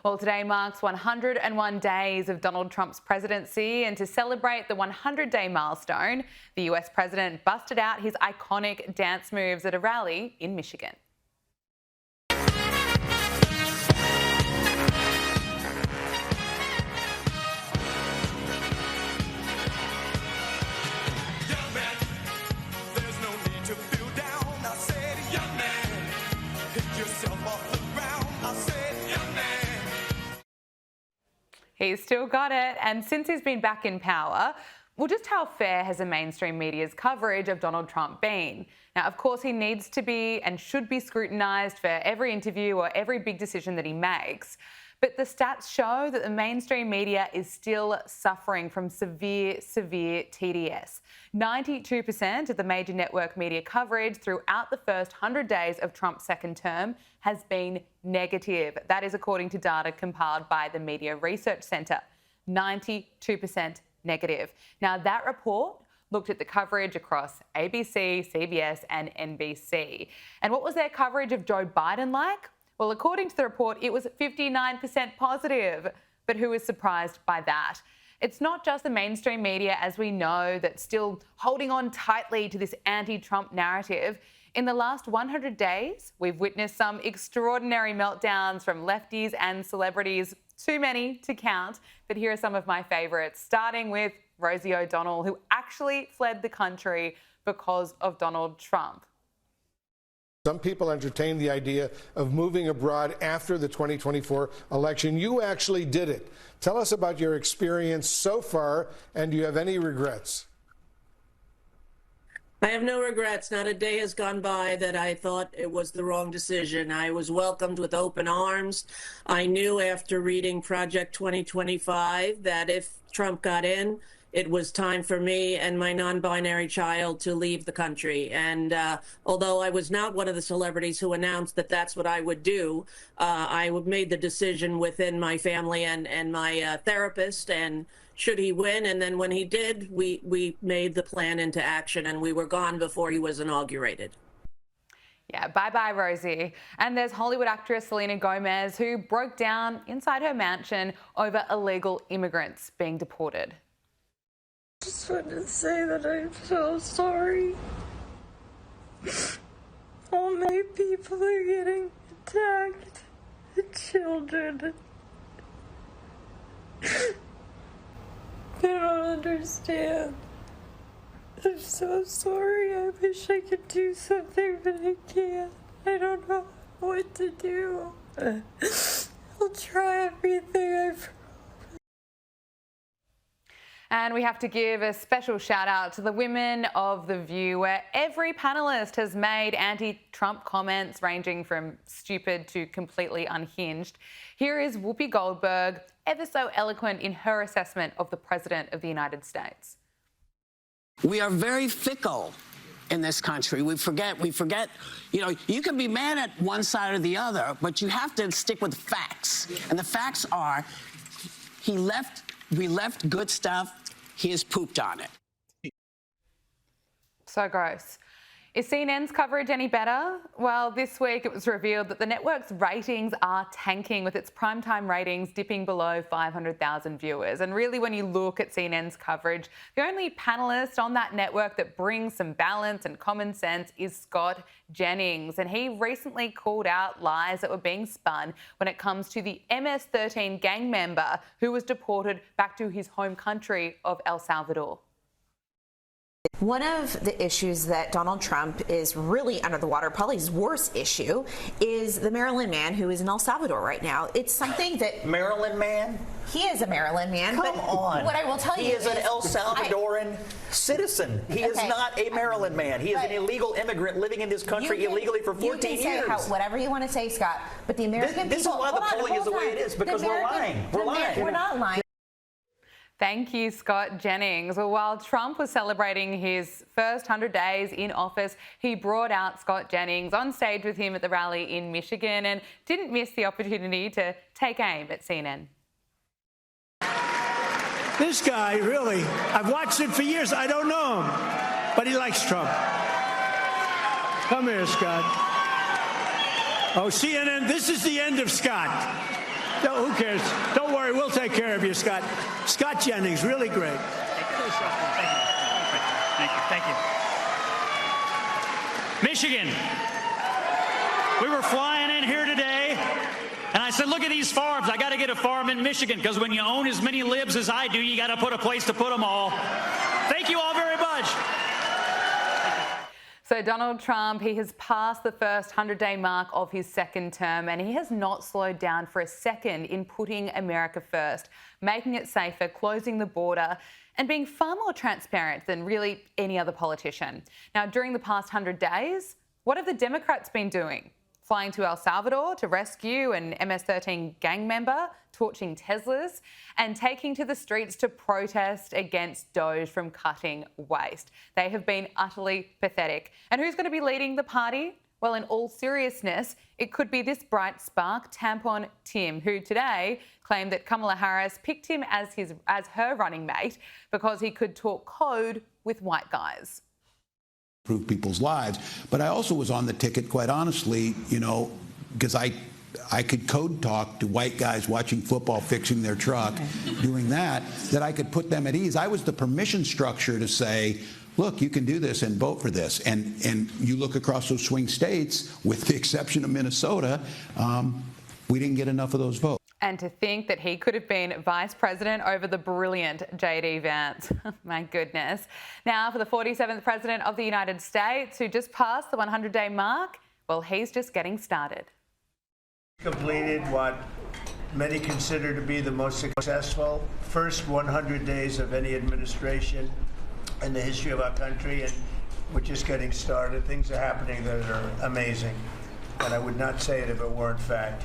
Well, today marks 101 days of Donald Trump's presidency, and to celebrate the 100-day milestone, the US president busted out his iconic dance moves at a rally in Michigan. He's still got it, and since he's been back in power, well, just how fair has the mainstream media's coverage of Donald Trump been? Now, of course, he needs to be and should be scrutinised for every interview or every big decision that he makes. But the stats show that the mainstream media is still suffering from severe TDS. 92% of the major network media coverage throughout the first 100 days of Trump's second term has been negative. That is according to data compiled by the Media Research Centre. 92% negative. Now, that report looked at the coverage across ABC, CBS and NBC. And what was their coverage of Joe Biden like? Well, according to the report, it was 59% positive. But who is surprised by that? It's not just the mainstream media, as we know, that's still holding on tightly to this anti-Trump narrative. In the last 100 days, we've witnessed some extraordinary meltdowns from lefties and celebrities, too many to count. But here are some of my favourites, starting with Rosie O'Donnell, who actually fled the country because of Donald Trump. Some people entertain the idea of moving abroad after the 2024 election. You actually did it. Tell us about your experience so far, and do you have any regrets? I have no regrets. Not a day has gone by that I thought it was the wrong decision. I was welcomed with open arms. I knew after reading Project 2025 that if Trump got in, it was time for me and my non-binary child to leave the country. And although I was not one of the celebrities who announced that that's what I would do, I made the decision within my family and my therapist. And should he win, and then when he did, we made the plan into action, and we were gone before he was inaugurated. Yeah, bye-bye, Rosie. And there's Hollywood actress Selena Gomez, who broke down inside her mansion over illegal immigrants being deported. Just wanted to say that I'm so sorry. All my people are getting attacked. The children. They don't understand. I'm so sorry. I wish I could do something, but I can't. I don't know what to do. I'll try everything. I promise. And we have to give a special shout out to the women of The View, where every panellist has made anti-Trump comments ranging from stupid to completely unhinged. Here is Whoopi Goldberg, ever so eloquent in her assessment of the President of the United States. We are very fickle in this country. We forget, you know, you can be mad at one side or the other, but you have to stick with facts. And the facts are, we left good stuff, he has pooped on it. So gross. Is CNN's coverage any better? Well, this week it was revealed that the network's ratings are tanking, with its primetime ratings dipping below 500,000 viewers. And really, when you look at CNN's coverage, the only panellist on that network that brings some balance and common sense is Scott Jennings. And he recently called out lies that were being spun when it comes to the MS-13 gang member who was deported back to his home country of El Salvador. One of the issues that Donald Trump is really under the water, probably his worst issue, is the Maryland man who is in El Salvador right now. It's something that... Maryland man? He is a Maryland man. Come on. What I will tell he you is an El Salvadoran citizen. He is not a Maryland man. He is an illegal immigrant living in this country illegally for 14 years. You can say whatever you want to say, Scott, but the American people... This is why the polling is the way it is, because we're lying. We're lying. We're not lying. Thank you, Scott Jennings. Well, while Trump was celebrating his first 100 days in office, he brought out Scott Jennings on stage with him at the rally in Michigan and didn't miss the opportunity to take aim at CNN. This guy, really, I've watched it for years. I don't know him, but he likes Trump. Come here, Scott. Oh, CNN, this is the end of Scott. No, who cares? Don't worry, we'll take care of you, Scott. Scott Jennings, really great. Thank you. Michigan. We were flying in here today, and I said, look at these farms. I got to get a farm in Michigan, because when you own as many libs as I do, you got to put a place to put them all. Thank you all very much. So Donald Trump, he has passed the first 100-day mark of his second term, and he has not slowed down for a second in putting America first, making it safer, closing the border, and being far more transparent than really any other politician. Now, during the past 100 days, what have the Democrats been doing? Flying to El Salvador to rescue an MS-13 gang member, torching Teslas, and taking to the streets to protest against DOGE from cutting waste. They have been utterly pathetic. And who's going to be leading the party? Well, in all seriousness, it could be this bright spark, Tampon Tim, who today claimed that Kamala Harris picked him as her running mate because he could talk code with white guys. Improve people's lives. But I also was on the ticket, quite honestly, because I could code talk to white guys watching football, fixing their truck, doing that I could put them at ease. I was the permission structure to say, look, you can do this and vote for this. And you look across those swing states, with the exception of Minnesota, we didn't get enough of those votes. And to think that he could have been vice president over the brilliant J.D. Vance. My goodness. Now, for the 47th president of the United States, who just passed the 100-day mark, well, he's just getting started. Completed what many consider to be the most successful first 100 days of any administration in the history of our country, and we're just getting started. Things are happening that are amazing, and I would not say it if it weren't fact.